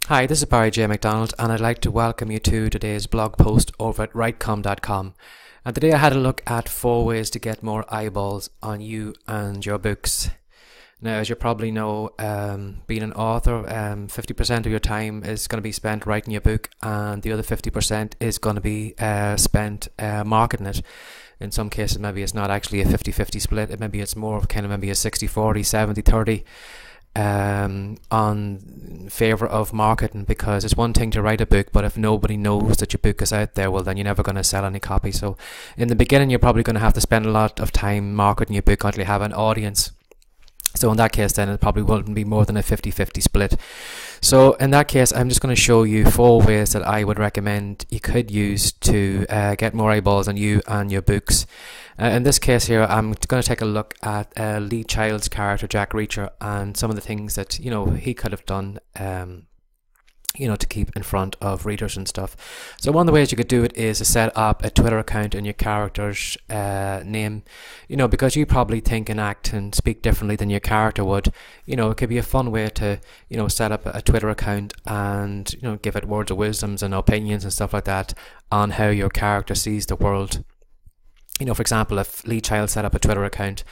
Hi, this is Barry J. McDonald, and I'd like to welcome you to today's blog post over at writecom.com. And today I had a look at 4 ways to get more eyeballs on you and your books. Now, as you probably know, being an author, 50% of your time is going to be spent writing your book, and the other 50% is going to be spent marketing it. In some cases, maybe it's not actually a 50-50 split. Maybe it's more of kind of maybe a 60-40, 70-30. On favour of marketing, because it's one thing to write a book, but if nobody knows that your book is out there, well, then you're never going to sell any copies. So in the beginning, you're probably going to have to spend a lot of time marketing your book until you have an audience. So in that case, then it probably wouldn't be more than a 50-50 split. So in that case, I'm just going to show you 4 ways that I would recommend you could use to get more eyeballs on you and your books. In this case here, I'm going to take a look at Lee Child's character, Jack Reacher, and some of the things that, he could have done, to keep in front of readers and stuff. So one of the ways you could do it is to set up a Twitter account in your character's name, because you probably think and act and speak differently than your character would. It could be a fun way to, set up a Twitter account and, give it words of wisdoms and opinions and stuff like that on how your character sees the world. For example, if Lee Child set up a Twitter account,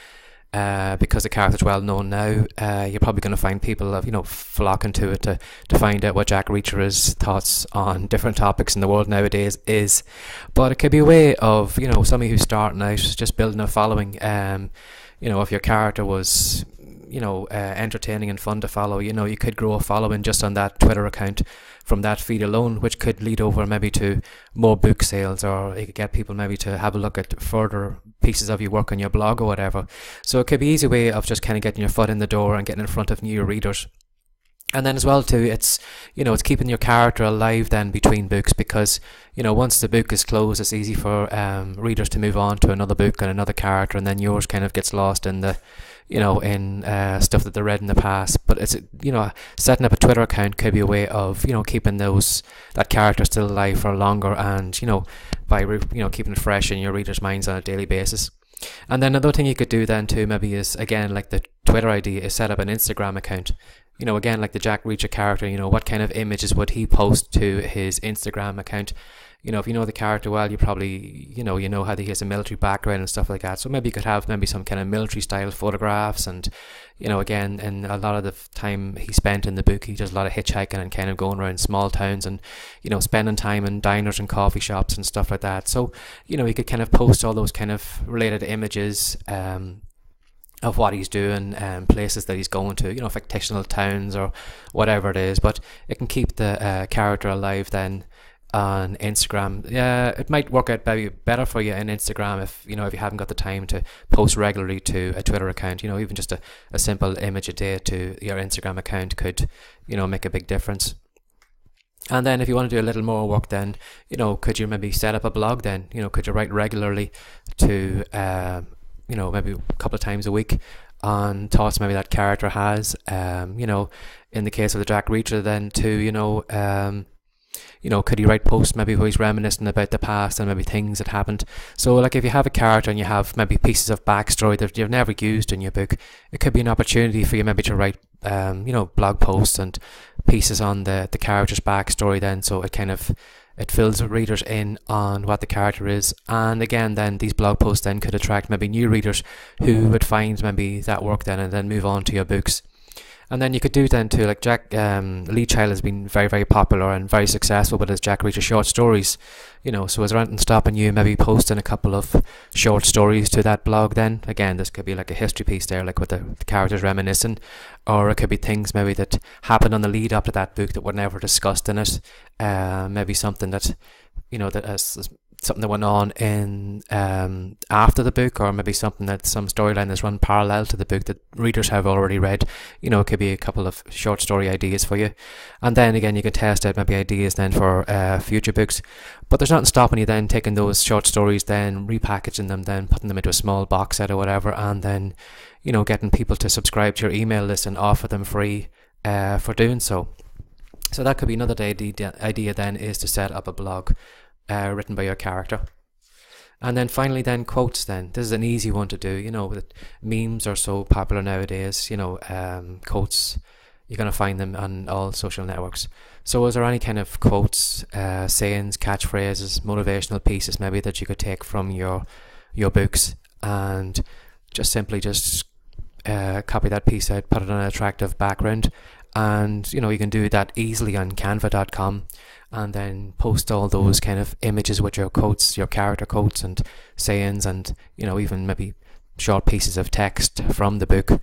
because the character's well known now, you're probably going to find people, flocking to it to find out what Jack Reacher's thoughts on different topics in the world nowadays is. But it could be a way of, somebody who's starting out, just building a following. If your character was, entertaining and fun to follow, you could grow a following just on that Twitter account from that feed alone, which could lead over maybe to more book sales, or you could get people maybe to have a look at further pieces of your work on your blog or whatever. So it could be an easy way of just kind of getting your foot in the door and getting in front of new readers. And then as well too, it's keeping your character alive then between books, because once the book is closed, it's easy for readers to move on to another book and another character, and then yours kind of gets lost in the in stuff that they read in the past. But it's setting up a Twitter account could be a way of keeping that character still alive for longer, and by keeping it fresh in your readers' minds on a daily basis. And then another thing you could do then too maybe is, again, like the Twitter idea, is set up an Instagram account. Again, like the Jack Reacher character, what kind of images would he post to his Instagram account? If you know the character well, you probably, how he has a military background and stuff like that. So maybe you could have maybe some kind of military style photographs, and, again, and a lot of the time he spent in the book, he does a lot of hitchhiking and kind of going around small towns and, spending time in diners and coffee shops and stuff like that. So, you could kind of post all those kind of related images, of what he's doing, places that he's going to, fictional towns or whatever it is. But it can keep the character alive then on Instagram. Yeah, it might work out maybe better for you in Instagram if you haven't got the time to post regularly to a Twitter account. Even just a simple image a day to your Instagram account could make a big difference. And then if you want to do a little more work, then could you maybe set up a blog then? Could you write regularly to maybe a couple of times a week on thoughts maybe that character has. In the case of the Jack Reacher then too, could he write posts maybe where he's reminiscing about the past and maybe things that happened. So like if you have a character and you have maybe pieces of backstory that you've never used in your book, it could be an opportunity for you maybe to write blog posts and pieces on the character's backstory then, so it fills readers in on what the character is. And again, then these blog posts then could attract maybe new readers who would find maybe that work then and then move on to your books. And then you could do then too, like Lee Child has been very, very popular and very successful with his Jack Reacher short stories. So is there anything stopping you maybe posting a couple of short stories to that blog then? Again, this could be like a history piece there, like with the characters reminiscing, or it could be things maybe that happened on the lead up to that book that were never discussed in it. Maybe something that, that has something that went on in after the book, or maybe some storyline that's run parallel to the book that readers have already read. It could be a couple of short story ideas for you. And then again, you can test out maybe ideas then for future books. But there's nothing stopping you then taking those short stories, then repackaging them, then putting them into a small box set or whatever, and then getting people to subscribe to your email list and offer them free for doing so. So that could be another idea then, is to set up a blog written by your character. And then finally then, quotes then. This is an easy one to do, that memes are so popular nowadays, quotes you're going to find them on all social networks. So is there any kind of quotes, sayings, catchphrases, motivational pieces maybe that you could take from your books and just simply copy that piece out, put it on an attractive background, and you can do that easily on canva.com, and then post all those kind of images with your quotes, your character quotes and sayings, and even maybe short pieces of text from the book,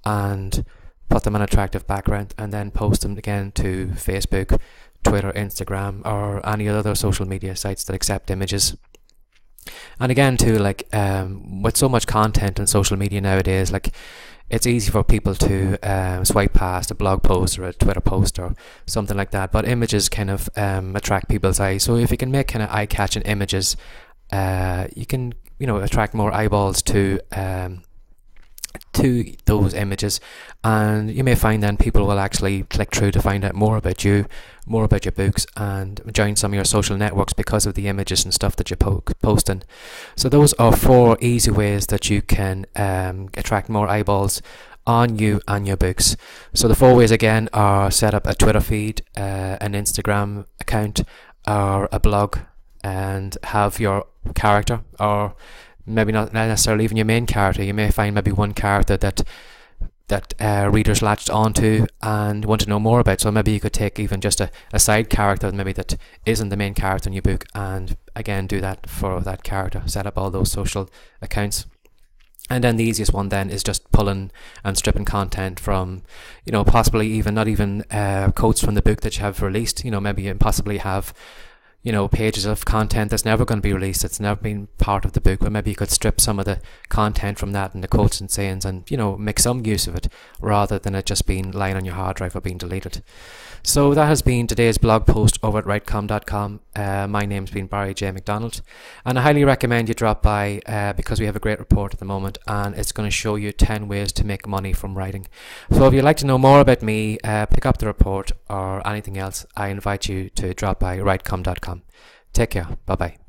and put them on an attractive background, and then post them again to Facebook, Twitter, Instagram, or any other social media sites that accept images. And again too, with so much content on social media nowadays, it's easy for people to swipe past a blog post or a Twitter post or something like that, but images kind of attract people's eyes. So if you can make kind of eye-catching images, you can attract more eyeballs to those images, and you may find then people will actually click through to find out more about you, more about your books, and join some of your social networks because of the images and stuff that you're posting. So those are 4 easy ways that you can attract more eyeballs on you and your books. So the 4 ways again are: set up a Twitter feed, an Instagram account, or a blog, and have your character, or maybe not necessarily even your main character. You may find maybe one character that readers latched onto and want to know more about. So maybe you could take even just a side character maybe that isn't the main character in your book, and again do that for that character. Set up all those social accounts. And then the easiest one then is just pulling and stripping content from, possibly even not even quotes from the book that you have released. Maybe you possibly have pages of content that's never going to be released, it's never been part of the book, but maybe you could strip some of the content from that and the quotes and sayings and, make some use of it rather than it just being lying on your hard drive or being deleted. So that has been today's blog post over at writecom.com. My name's been Barry J. McDonald, and I highly recommend you drop by because we have a great report at the moment, and it's going to show you 10 ways to make money from writing. So if you'd like to know more about me, pick up the report or anything else, I invite you to drop by writecom.com. Take care. Bye-bye.